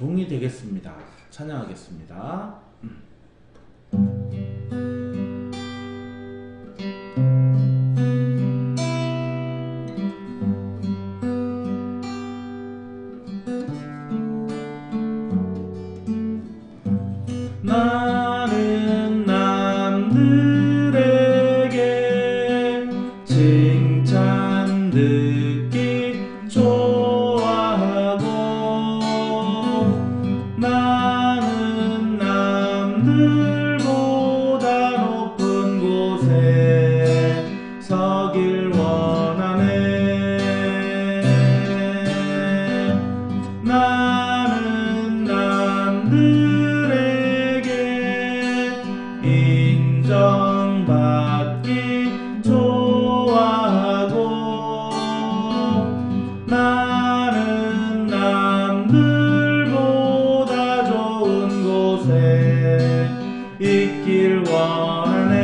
종이 되겠습니다. 찬양하겠습니다. 나는 남들에게 칭찬 듣기 좋아하고 나는 남들보다 높은 곳에 서길 원하네. 나는 남들에게 인정받기 좋아하고 나는 남들보다 좋은 곳에 있길 원하네.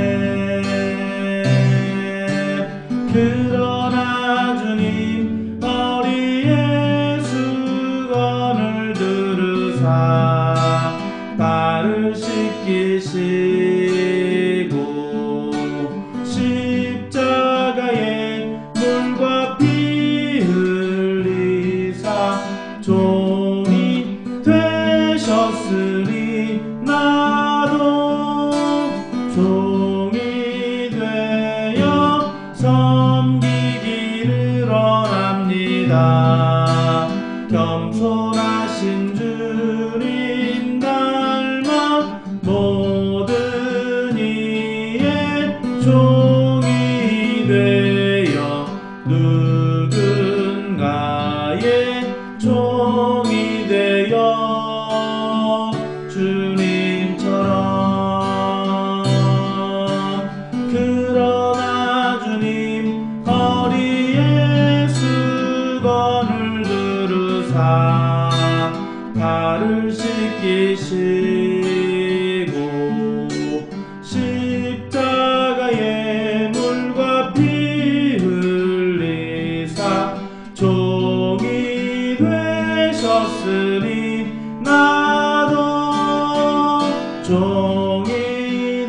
그러나 주님 허리에 수건을 두르사 발을 씻기시고 십자가에 물과 피 흘리사 종이 되셨으니 나도 종이 되어 섬기기를 원합니다. 겸손하신 주님 닮아 모든 이의 종이 되어 누군가의 종이 되어 주님처럼. 그러나 주님 허리에 수건을 두르사 발을 씻기시고 십자가에 물과 피 흘리사 종이 되셨으니 나도 종이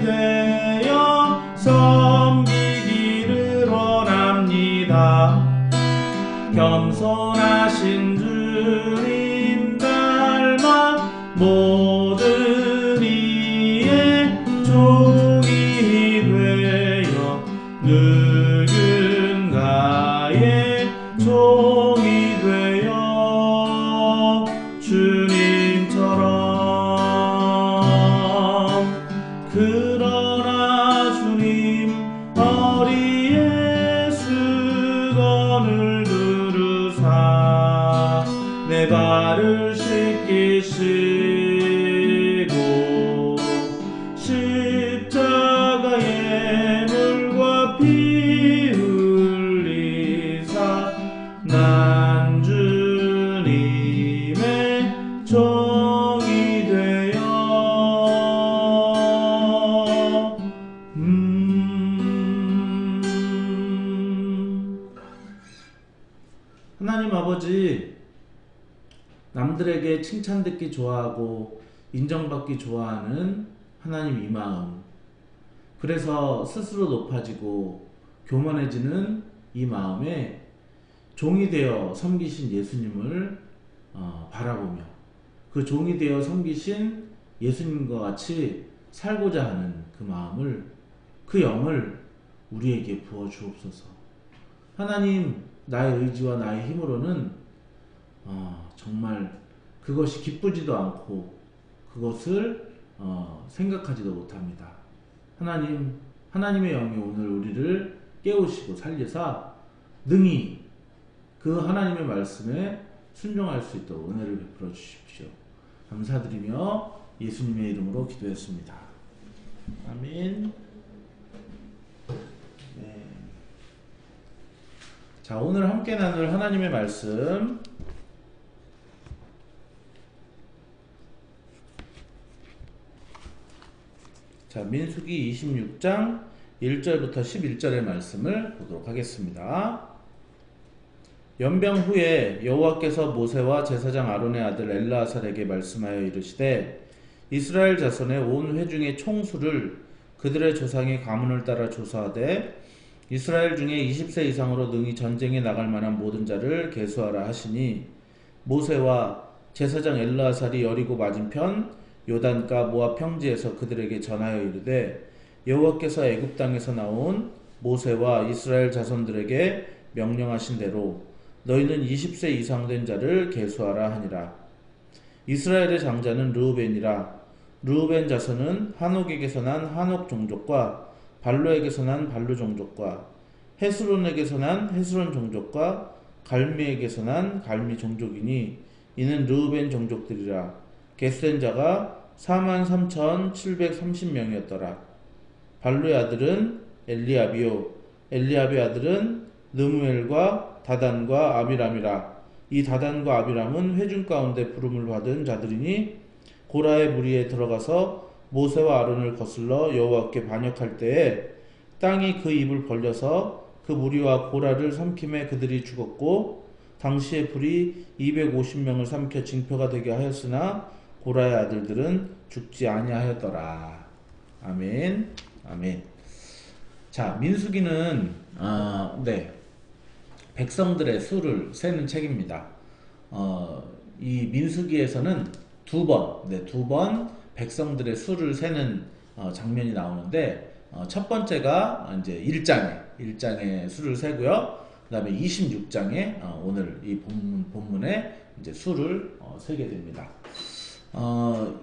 되어 섬기기를 원합니다. 겸손하신 주님 닮아 모든 이의 종이 되어 누군가의 종이 되어 주님처럼. 그러나 주님 허리에 수건을 두르사 내 발을 씻기시고 십자가에 물과 피 흘리사 난 주님의 종이 되어 하나님 아버지, 남들에게 칭찬 듣기 좋아하고 인정받기 좋아하는 하나님 이 마음, 그래서 스스로 높아지고 교만해지는 이 마음에 종이 되어 섬기신 예수님을 바라보며 그 종이 되어 섬기신 예수님과 같이 살고자 하는 그 마음을, 그 영을 우리에게 부어 주옵소서. 하나님, 나의 의지와 나의 힘으로는 정말 그것이 기쁘지도 않고 그것을 생각하지도 못합니다. 하나님, 하나님의 영이 오늘 우리를 깨우시고 살리사 능히 그 하나님의 말씀에 순종할 수 있도록 은혜를 베풀어 주십시오. 감사드리며 예수님의 이름으로 기도했습니다. 아멘. 네. 자, 오늘 함께 나눌 하나님의 말씀, 자, 민수기 26장 1절부터 11절의 말씀을 보도록 하겠습니다. 연병 후에 여호와께서 모세와 제사장 아론의 아들 엘르아살에게 말씀하여 이르시되 이스라엘 자손의 온 회중의 총수를 그들의 조상의 가문을 따라 조사하되 이스라엘 중에 20세 이상으로 능히 전쟁에 나갈 만한 모든 자를 계수하라 하시니 모세와 제사장 엘르아살이 여리고 맞은편 요단가 모압 평지에서 그들에게 전하여 이르되 여호와께서 애굽 땅에서 나온 모세와 이스라엘 자손들에게 명령하신 대로 너희는 20세 이상 된 자를 계수하라 하니라. 이스라엘의 장자는 르우벤이라. 르우벤 자손은 한옥에게서 난 한옥 종족과 발루에게서 난 발루 종족과 헤스론에게서 난 헤스론 종족과 갈미에게서 난 갈미 종족이니 이는 르우벤 종족들이라. 겟센 자가 43,730명이었더라. 발루의 아들은 엘리압이요 엘리압의 아들은 느무엘과 다단과 아비람이라. 이 다단과 아비람은 회중 가운데 부름을 받은 자들이니 고라의 무리에 들어가서 모세와 아론을 거슬러 여호와께 반역할 때에 땅이 그 입을 벌려서 그 무리와 고라를 삼킴에 그들이 죽었고 당시에 불이 250명을 삼켜 징표가 되게 하였으나 고라의 아들들은 죽지 아니하였더라. 아멘. 아멘. 자, 민수기는 백성들의 수를 세는 책입니다. 이 민수기에서는 두 번 백성들의 수를 세는 장면이 나오는데 첫 번째가 이제 1장에 수를 세고요. 그다음에 26장에 오늘 이 본문에 이제 수를 세게 됩니다.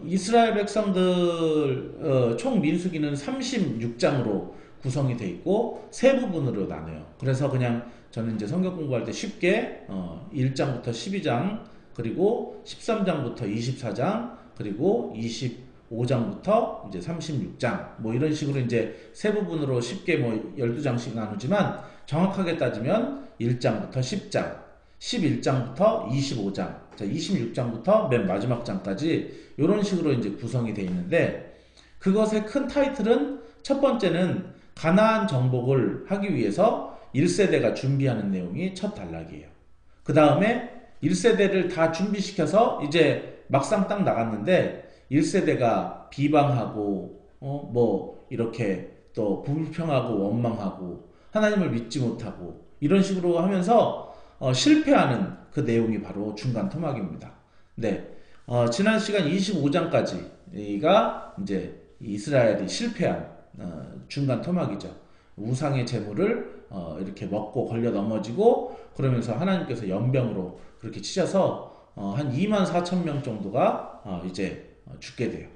이스라엘 백성들 총 민수기는 36장으로 구성이 되어 있고 세 부분으로 나눠요. 그래서 그냥 저는 이제 성경 공부할 때 쉽게 1장부터 12장 그리고 13장부터 24장 그리고 25장부터 이제 36장 뭐 이런 식으로 이제 세 부분으로 쉽게 뭐 12장씩 나누지만 정확하게 따지면 1장부터 10장 11장부터 25장, 자 26장부터 맨 마지막 장까지 이런 식으로 이제 구성이 되어 있는데 그것의 큰 타이틀은 첫 번째는 가나안 정복을 하기 위해서 1세대가 준비하는 내용이 첫 단락이에요. 그 다음에 1세대를 다 준비시켜서 이제 막상 딱 나갔는데 1세대가 비방하고 뭐 이렇게 또 불평하고 원망하고 하나님을 믿지 못하고 이런 식으로 하면서 실패하는 그 내용이 바로 중간 토막입니다. 네, 지난 시간 25장까지가 이제 이스라엘이 실패한 중간 토막이죠. 우상의 제물을 이렇게 먹고 걸려 넘어지고 그러면서 하나님께서 연병으로 그렇게 치셔서 한 24,000명 정도가 이제 죽게 돼요.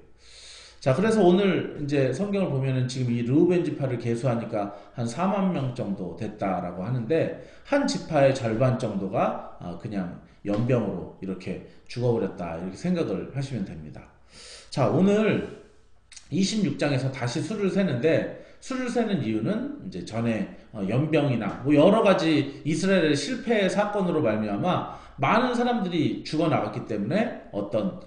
자, 그래서 오늘 이제 성경을 보면은 지금 이 르우벤 지파를 계수하니까 한 4만 명 정도 됐다라고 하는데 한 지파의 절반 정도가 그냥 연병으로 이렇게 죽어버렸다 이렇게 생각을 하시면 됩니다. 자, 오늘 26장에서 다시 수를 세는데 수를 세는 이유는 이제 전에 연병이나 뭐 여러 가지 이스라엘의 실패 사건으로 말미암아 많은 사람들이 죽어나갔기 때문에 어떤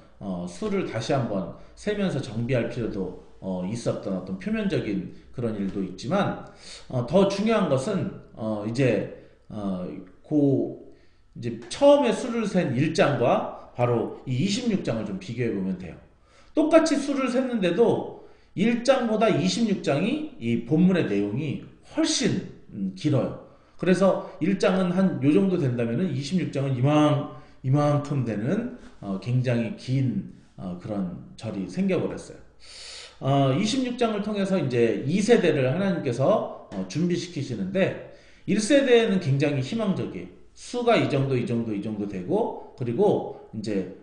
수를 다시 한번 세면서 정비할 필요도 있었던 어떤 표면적인 그런 일도 있지만 더 중요한 것은 이제 이제 처음에 수를 센 1장과 바로 이 26장을 좀 비교해 보면 돼요. 똑같이 수를 셌는데도 1장보다 26장이 이 본문의 내용이 훨씬 길어요. 그래서 1장은 한 요 정도 된다면은 26장은 이만큼 되는 굉장히 긴 그런 절이 생겨버렸어요. 26장을 통해서 이제 2세대를 하나님께서 준비시키시는데 1세대는 굉장히 희망적이에요. 수가 이 정도 되고 그리고 이제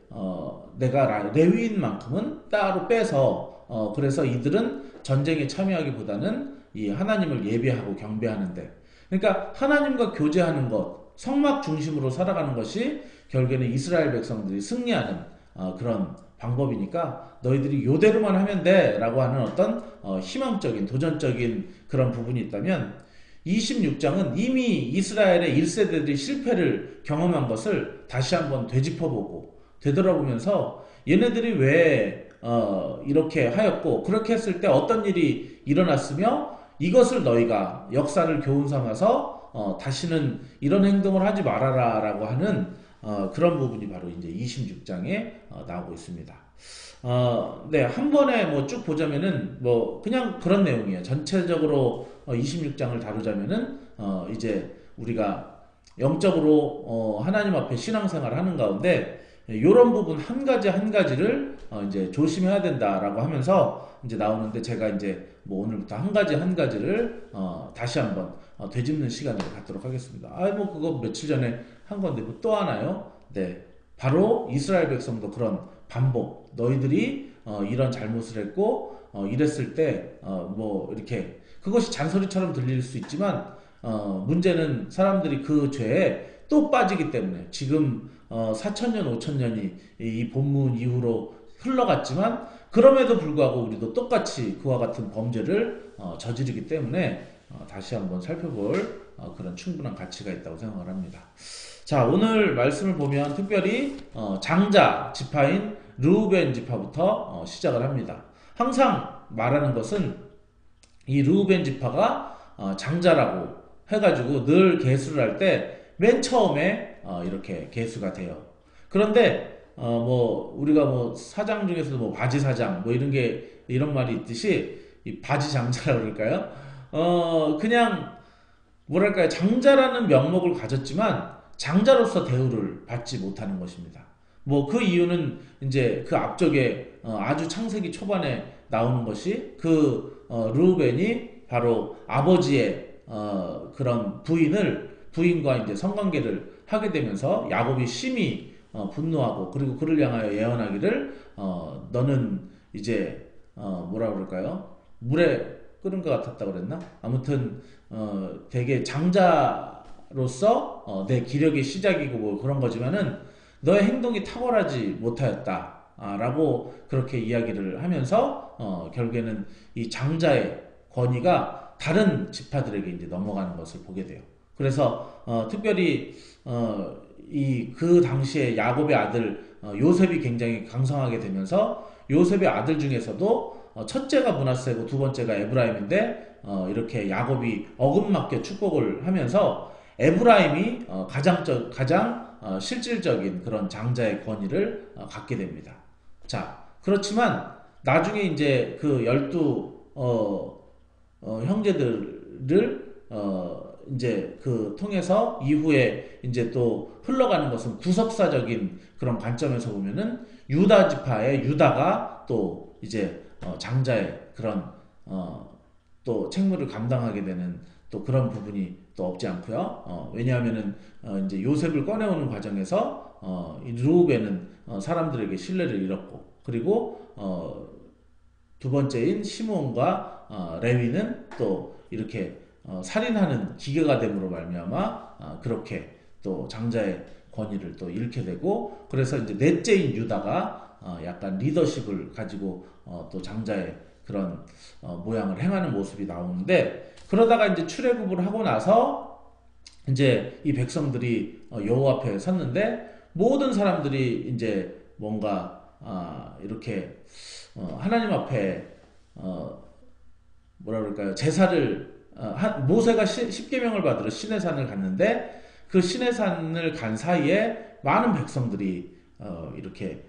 내가 레위인만큼은 따로 빼서 그래서 이들은 전쟁에 참여하기보다는 이 하나님을 예배하고 경배하는데 그러니까 하나님과 교제하는 것 성막 중심으로 살아가는 것이 결국에는 이스라엘 백성들이 승리하는 그런 방법이니까 너희들이 요대로만 하면 돼 라고 하는 어떤 희망적인 도전적인 그런 부분이 있다면 26장은 이미 이스라엘의 1세대들이 실패를 경험한 것을 다시 한번 되짚어보고 되돌아보면서 얘네들이 왜 이렇게 하였고 그렇게 했을 때 어떤 일이 일어났으며 이것을 너희가 역사를 교훈 삼아서 다시는 이런 행동을 하지 말아라라고 하는 그런 부분이 바로 이제 26장에 나오고 있습니다. 네, 한 번에 뭐 쭉 보자면은 뭐 그냥 그런 내용이에요. 전체적으로 26장을 다루자면은 이제 우리가 영적으로 하나님 앞에 신앙생활을 하는 가운데 이런 부분 한 가지 한 가지를 이제 조심해야 된다라고 하면서 이제 나오는데, 제가 이제 뭐 오늘부터 한 가지 한 가지를 다시 한번 되짚는 시간을 갖도록 하겠습니다. 뭐 그거 며칠 전에 한 건데 뭐 또 하나요? 네, 바로 이스라엘 백성도 그런 반복, 너희들이 이런 잘못을 했고 이랬을 때 뭐 이렇게 그것이 잔소리처럼 들릴 수 있지만 문제는 사람들이 그 죄에 또 빠지기 때문에 지금 4천년 5천년이 이 본문 이후로 흘러갔지만 그럼에도 불구하고 우리도 똑같이 그와 같은 범죄를 저지르기 때문에 다시 한번 살펴볼 그런 충분한 가치가 있다고 생각을 합니다. 자, 오늘 말씀을 보면 특별히 장자 지파인 르우벤 지파부터 시작을 합니다. 항상 말하는 것은 이 르우벤 지파가 장자라고 해가지고 늘 계수를 할 때 맨 처음에 이렇게 계수가 돼요. 그런데 뭐 우리가 뭐 사장 중에서도 뭐 바지 사장 뭐 이런 게 이런 말이 있듯이 이 바지 장자라고 그럴까요? 그냥 뭐랄까요, 장자라는 명목을 가졌지만 장자로서 대우를 받지 못하는 것입니다. 뭐 그 이유는 이제 그 앞쪽에 아주 창세기 초반에 나오는 것이 그 르우벤이 바로 아버지의 그런 부인과 이제 성관계를 하게 되면서 야곱이 심히 분노하고, 그리고 그를 향하여 예언하기를 너는 이제 뭐라 그럴까요? 물에 끓은 것 같았다고 그랬나? 아무튼 되게 장자로서 내 기력의 시작이고 뭐 그런 거지만은 너의 행동이 탁월하지 못하였다 라고 그렇게 이야기를 하면서 결국에는 이 장자의 권위가 다른 지파들에게 이제 넘어가는 것을 보게 돼요. 그래서 특별히 이 그 당시에 야곱의 아들 요셉이 굉장히 강성하게 되면서 요셉의 아들 중에서도 첫째가 므낫세고 두 번째가 에브라임인데 이렇게 야곱이 어긋맞게 축복을 하면서 에브라임이 가장 실질적인 그런 장자의 권위를 갖게 됩니다. 자, 그렇지만 나중에 이제 그 12 형제들을 이제 그 통해서 이후에 이제 또 흘러가는 것은 구속사적인 그런 관점에서 보면은 유다 지파의 유다가 또 이제 장자의 그런 또 책무를 감당하게 되는 또 그런 부분이 또 없지 않고요. 왜냐하면은 이제 요셉을 꺼내오는 과정에서 이 르우벤은 사람들에게 신뢰를 잃었고, 그리고 두 번째인 시므온과 레위는 또 이렇게 살인하는 기계가 됨으로 말미암아 그렇게 또 장자의 권위를 또 잃게 되고, 그래서 이제 넷째인 유다가 약간 리더십을 가지고 또 장자의 그런 모양을 행하는 모습이 나오는데, 그러다가 이제 출애굽을 하고 나서 이제 이 백성들이 여호와 앞에 섰는데 모든 사람들이 이제 뭔가 이렇게 하나님 앞에 뭐라 그럴까요, 제사를 모세가 십계명을 받으러 시내산을 갔는데 그 시내산을 간 사이에 많은 백성들이 이렇게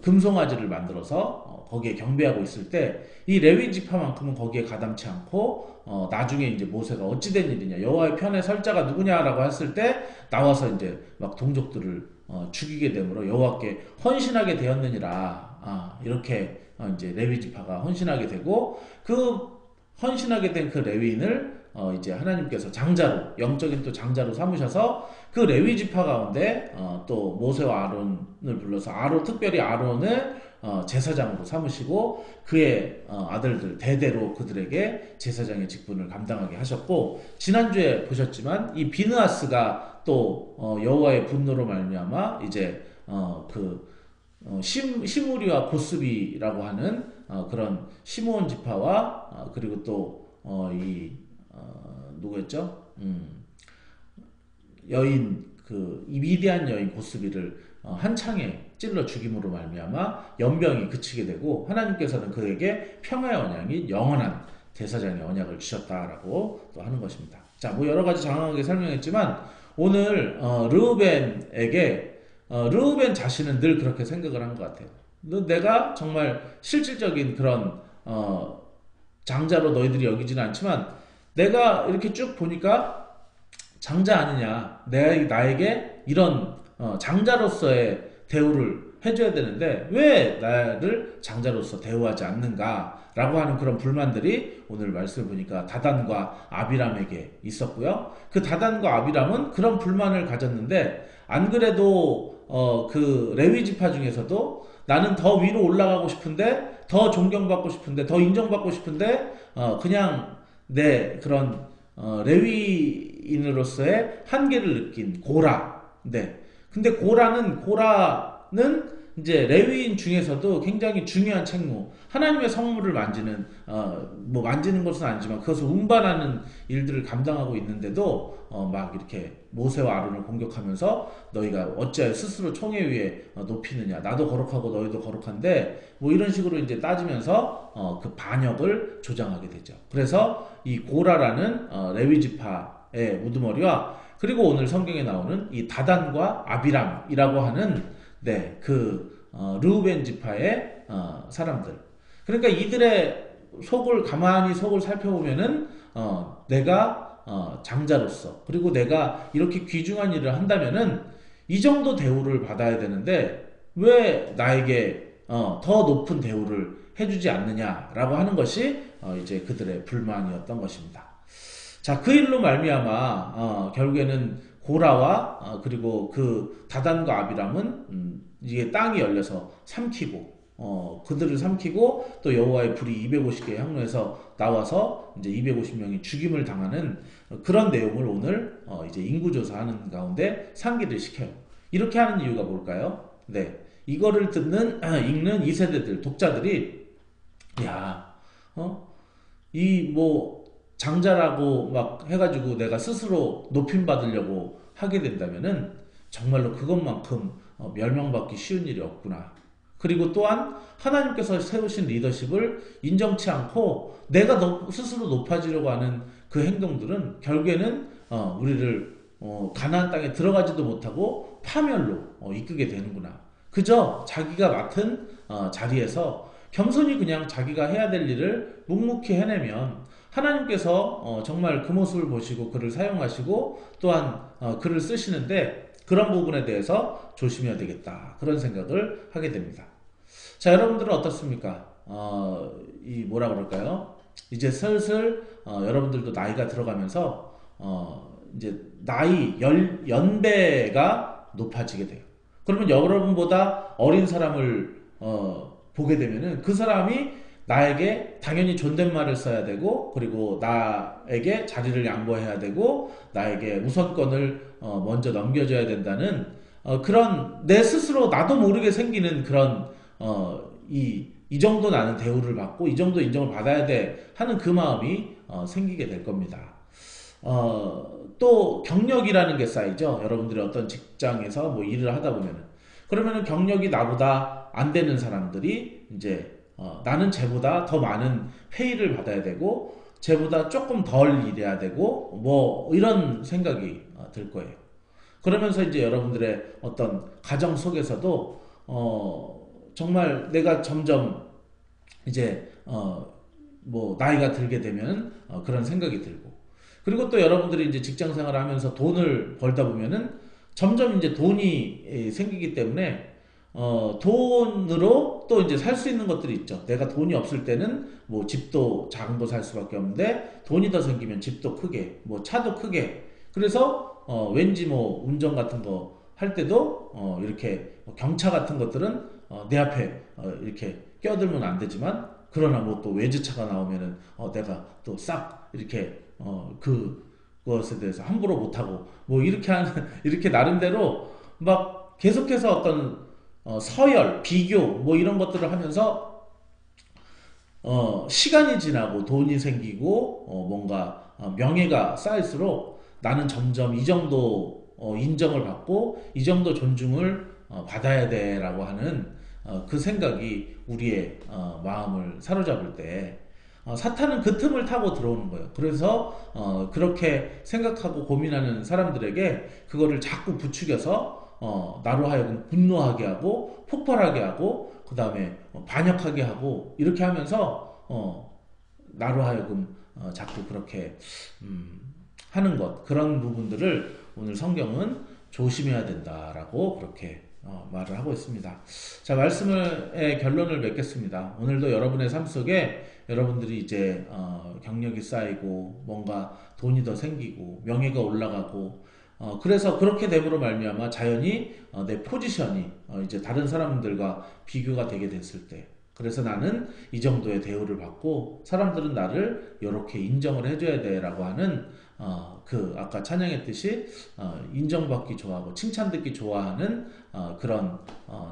금송아지를 만들어서 거기에 경배하고 있을 때 이 레위 지파만큼은 거기에 가담치 않고 나중에 이제 모세가 어찌된 일이냐, 여호와의 편에 설 자가 누구냐라고 했을 때 나와서 이제 막 동족들을 죽이게 되므로 여호와께 헌신하게 되었느니라, 이렇게 이제 레위 지파가 헌신하게 되고, 그 헌신하게 된 그 레위인을 이제 하나님께서 장자로, 영적인 또 장자로 삼으셔서 그 레위 지파 가운데 또 모세와 아론을 불러서 특별히 아론을 제사장으로 삼으시고 그의 아들들 대대로 그들에게 제사장의 직분을 감당하게 하셨고, 지난주에 보셨지만 이 비느하스가 또 여호와의 분노로 말미암아 이제 시므리와 고스비라고 하는 그런 시므온 지파와 그리고 또 누구였죠? 여인, 이 위대한 여인 고스비를 한 창에 찔러 죽임으로 말미암아 연병이 그치게 되고, 하나님께서는 그에게 평화의 언약인 영원한 제사장의 언약을 주셨다라고 또 하는 것입니다. 자, 뭐 여러 가지 장황하게 설명했지만 오늘 르우벤에게 르우벤 자신은 늘 그렇게 생각을 한 것 같아요. 내가 정말 실질적인 그런 장자로 너희들이 여기지는 않지만 내가 이렇게 쭉 보니까 장자 아니냐. 나에게 이런 장자로서의 대우를 해줘야 되는데 왜 나를 장자로서 대우하지 않는가라고 하는 그런 불만들이 오늘 말씀을 보니까 다단과 아비람에게 있었고요. 그 다단과 아비람은 그런 불만을 가졌는데 안 그래도 그 레위 지파 중에서도 나는 더 위로 올라가고 싶은데 더 존경받고 싶은데 더 인정받고 싶은데 그냥 내 그런 레위인으로서의 한계를 느낀 고라. 네. 근데 고라는 이제 레위인 중에서도 굉장히 중요한 책무, 하나님의 성물을 만지는 뭐 만지는 것은 아니지만 그것을 운반하는 일들을 감당하고 있는데도 막 이렇게 모세와 아론을 공격하면서 너희가 어찌하여 스스로 총회 위에 높이느냐, 나도 거룩하고 너희도 거룩한데 뭐 이런 식으로 이제 따지면서 그 반역을 조장하게 되죠. 그래서 이 고라라는 레위 지파의 우두머리와 그리고 오늘 성경에 나오는 이 다단과 아비람이라고 하는 르우벤 지파의 사람들. 그러니까 이들의 가만히 속을 살펴보면은 내가 장자로서 그리고 내가 이렇게 귀중한 일을 한다면은 이 정도 대우를 받아야 되는데 왜 나에게 더 높은 대우를 해주지 않느냐라고 하는 것이 이제 그들의 불만이었던 것입니다. 자, 그 일로 말미암아 결국에는 고라와 그리고 그 다단과 아비람은 이게 땅이 열려서 삼키고 그들을 삼키고 또 여호와의 불이 250개의 향로에서 나와서 이제 250명이 죽임을 당하는 그런 내용을 오늘 이제 인구조사하는 가운데 상기를 시켜요. 이렇게 하는 이유가 뭘까요? 네, 이거를 읽는 2세대들 독자들이 이 뭐 장자라고 막 해가지고 내가 스스로 높임 받으려고 하게 된다면은 정말로 그것만큼 멸망받기 쉬운 일이 없구나. 그리고 또한 하나님께서 세우신 리더십을 인정치 않고 내가 스스로 높아지려고 하는 그 행동들은 결국에는 우리를 가나안 땅에 들어가지도 못하고 파멸로 이끄게 되는구나. 그저 자기가 맡은 자리에서 겸손히 그냥 자기가 해야 될 일을 묵묵히 해내면 하나님께서 정말 그 모습을 보시고 그를 사용하시고 또한 그를 쓰시는데 그런 부분에 대해서 조심해야 되겠다. 그런 생각을 하게 됩니다. 자, 여러분들은 어떻습니까? 이 뭐라 그럴까요? 이제 슬슬 여러분들도 나이가 들어가면서 이제 연배가 높아지게 돼요. 그러면 여러분보다 어린 사람을 보게 되면은 그 사람이 나에게 당연히 존댓말을 써야 되고 그리고 나에게 자리를 양보해야 되고 나에게 우선권을 먼저 넘겨줘야 된다는 그런 내 스스로 나도 모르게 생기는 그런 이 정도 나는 대우를 받고 이 정도 인정을 받아야 돼 하는 그 마음이 생기게 될 겁니다. 또 경력이라는 게 쌓이죠. 여러분들이 어떤 직장에서 뭐 일을 하다 보면은 그러면은 경력이 나보다 안 되는 사람들이 이제 나는 쟤보다 더 많은 페이를 받아야 되고 쟤보다 조금 덜 일해야 되고 뭐 이런 생각이 들 거예요. 그러면서 이제 여러분들의 어떤 가정 속에서도 정말 내가 점점 이제 뭐 나이가 들게 되면 그런 생각이 들고 그리고 또 여러분들이 이제 직장 생활을 하면서 돈을 벌다 보면은 점점 이제 돈이 생기기 때문에 돈으로 또 이제 살 수 있는 것들이 있죠. 내가 돈이 없을 때는 뭐 집도 작은 거 살 수밖에 없는데 돈이 더 생기면 집도 크게, 뭐 차도 크게. 그래서 왠지 뭐 운전 같은 거 할 때도 이렇게 경차 같은 것들은 내 앞에 이렇게 껴들면 안 되지만 그러나 뭐 또 외제차가 나오면은 내가 또 싹 이렇게 그것에 대해서 함부로 못하고 뭐 이렇게 하는 이렇게 나름대로 막 계속해서 어떤 서열, 비교 뭐 이런 것들을 하면서 시간이 지나고 돈이 생기고 뭔가 명예가 쌓일수록 나는 점점 이 정도 인정을 받고 이 정도 존중을 받아야 돼라고 하는 그 생각이 우리의 마음을 사로잡을 때 사탄은 그 틈을 타고 들어오는 거예요. 그래서 그렇게 생각하고 고민하는 사람들에게 그거를 자꾸 부추겨서 나로 하여금 분노하게 하고 폭발하게 하고 그 다음에 반역하게 하고 이렇게 하면서 나로 하여금 자꾸 그렇게 하는 것, 그런 부분들을 오늘 성경은 조심해야 된다라고 그렇게 말을 하고 있습니다. 자, 말씀의 결론을 맺겠습니다. 오늘도 여러분의 삶 속에 여러분들이 이제 경력이 쌓이고 뭔가 돈이 더 생기고 명예가 올라가고 그래서 그렇게 됨으로 말미암아 자연히 내 포지션이 이제 다른 사람들과 비교가 되게 됐을 때, 그래서 나는 이 정도의 대우를 받고 사람들은 나를 이렇게 인정을 해줘야 돼라고 하는 그 아까 찬양했듯이 인정받기 좋아하고 칭찬듣기 좋아하는 그런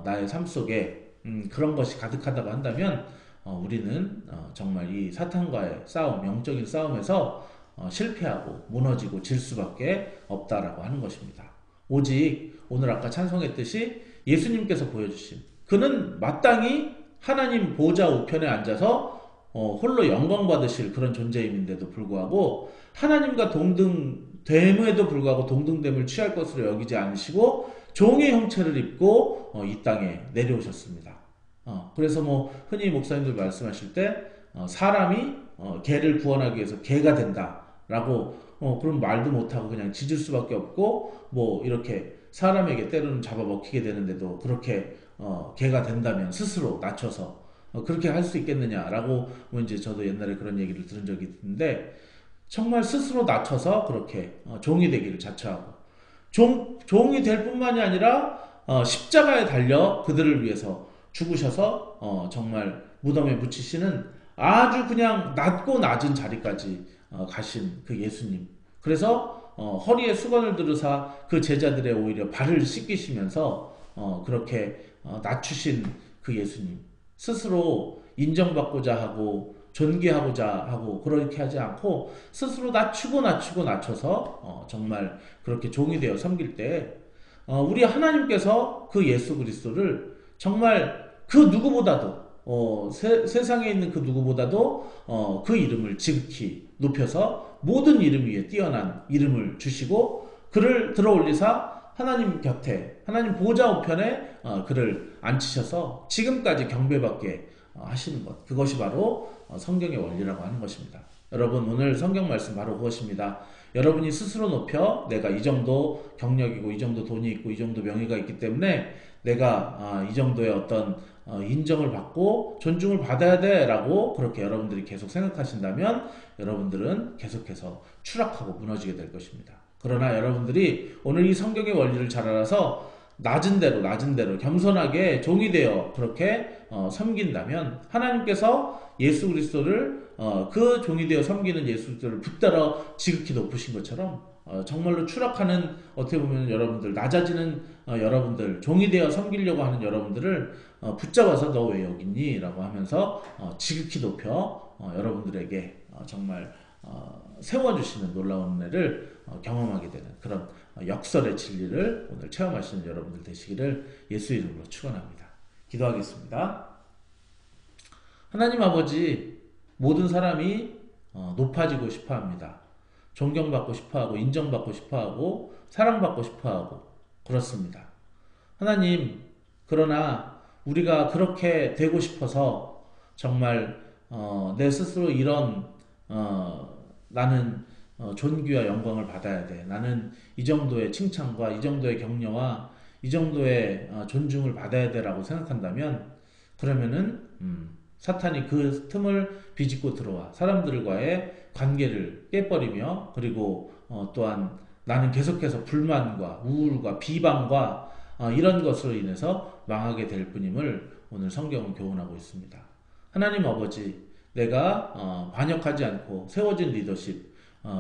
나의 삶 속에 그런 것이 가득하다고 한다면 우리는 정말 이 사탄과의 싸움, 영적인 싸움에서 실패하고 무너지고 질 수밖에 없다라고 하는 것입니다. 오직 오늘 아까 찬송했듯이 예수님께서 보여주신, 그는 마땅히 하나님 보좌 우편에 앉아서 홀로 영광 받으실 그런 존재임인데도 불구하고 하나님과 동등됨에도 불구하고 동등됨을 취할 것으로 여기지 않으시고 종의 형체를 입고 이 땅에 내려오셨습니다. 그래서 뭐 흔히 목사님들 말씀하실 때 사람이 개를 구원하기 위해서 개가 된다라고 그런 말도 못하고 그냥 짖을 수밖에 없고 뭐 이렇게 사람에게 때로는 잡아먹히게 되는데도 그렇게 개가 된다면 스스로 낮춰서 그렇게 할 수 있겠느냐라고 뭐 이제 저도 옛날에 그런 얘기를 들은 적이 있는데, 정말 스스로 낮춰서 그렇게 종이 되기를 자처하고 종이 될 뿐만이 아니라 십자가에 달려 그들을 위해서 죽으셔서 정말 무덤에 묻히시는 아주 그냥 낮고 낮은 자리까지 가신 그 예수님. 그래서 허리에 수건을 두르사 그 제자들의 오히려 발을 씻기시면서 그렇게 낮추신 그 예수님. 스스로 인정받고자 하고 존귀하고자 하고 그렇게 하지 않고 스스로 낮춰서 정말 그렇게 종이 되어 섬길 때 우리 하나님께서 그 예수 그리스도를 정말 그 누구보다도 세상에 있는 그 누구보다도 그 이름을 지극히 높여서 모든 이름 위에 뛰어난 이름을 주시고 그를 들어올리사 하나님 곁에 하나님 보좌 우편에 그를 앉히셔서 지금까지 경배받게 하시는 것, 그것이 바로 성경의 원리라고 하는 것입니다. 여러분, 오늘 성경 말씀 바로 그것입니다. 여러분이 스스로 높여 내가 이 정도 경력이고 이 정도 돈이 있고 이 정도 명예가 있기 때문에 내가 이 정도의 어떤 인정을 받고 존중을 받아야 돼 라고 그렇게 여러분들이 계속 생각하신다면 여러분들은 계속해서 추락하고 무너지게 될 것입니다. 그러나 여러분들이 오늘 이 성경의 원리를 잘 알아서 낮은 대로 겸손하게 종이 되어 그렇게 섬긴다면 하나님께서 예수 그리스도를 그 종이 되어 섬기는 예수 그리스도를 붙들어 지극히 높으신 것처럼 정말로 추락하는, 어떻게 보면 여러분들 낮아지는 여러분들, 종이 되어 섬기려고 하는 여러분들을 붙잡아서 너 왜 여기 있니? 라고 하면서 지극히 높여 여러분들에게 정말 세워주시는 놀라운 은혜를 경험하게 되는 그런 역설의 진리를 오늘 체험하시는 여러분들 되시기를 예수 이름으로 축원합니다. 기도하겠습니다. 하나님 아버지, 모든 사람이 높아지고 싶어합니다. 존경받고 싶어하고 인정받고 싶어하고 사랑받고 싶어하고 그렇습니다. 하나님, 그러나 우리가 그렇게 되고 싶어서 정말 내 스스로 이런 나는 존귀와 영광을 받아야 돼, 나는 이 정도의 칭찬과 이 정도의 격려와 이 정도의 존중을 받아야 돼 라고 생각한다면, 그러면은 사탄이 그 틈을 비집고 들어와 사람들과의 관계를 깨버리며, 그리고 또한 나는 계속해서 불만과 우울과 비방과 이런 것으로 인해서 망하게 될 뿐임을 오늘 성경은 교훈하고 있습니다. 하나님 아버지, 내가 반역하지 않고 세워진 리더십,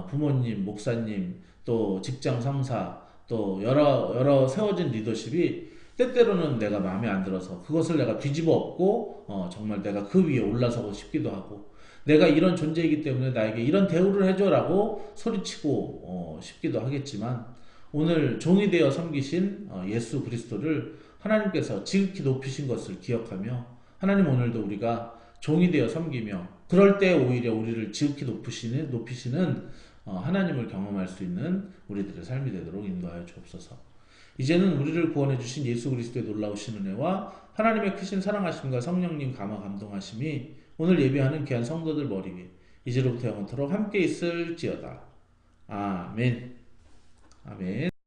부모님, 목사님, 또 직장 상사, 또 여러 세워진 리더십이 때때로는 내가 마음에 안 들어서 그것을 내가 뒤집어 엎고 정말 내가 그 위에 올라서고 싶기도 하고, 내가 이런 존재이기 때문에 나에게 이런 대우를 해줘라고 소리치고 싶기도 하겠지만, 오늘 종이 되어 섬기신 예수 그리스도를 하나님께서 지극히 높이신 것을 기억하며, 하나님 오늘도 우리가 종이 되어 섬기며 그럴 때 오히려 우리를 지극히 높이시는 하나님을 경험할 수 있는 우리들의 삶이 되도록 인도하여 주옵소서. 이제는 우리를 구원해 주신 예수 그리스도의 놀라우신 은혜와 하나님의 크신 사랑하심과 성령님 감화 감동하심이 오늘 예배하는 귀한 성도들 머리 위에 이제로부터 영원토록 함께 있을지어다. 아멘. 아멘.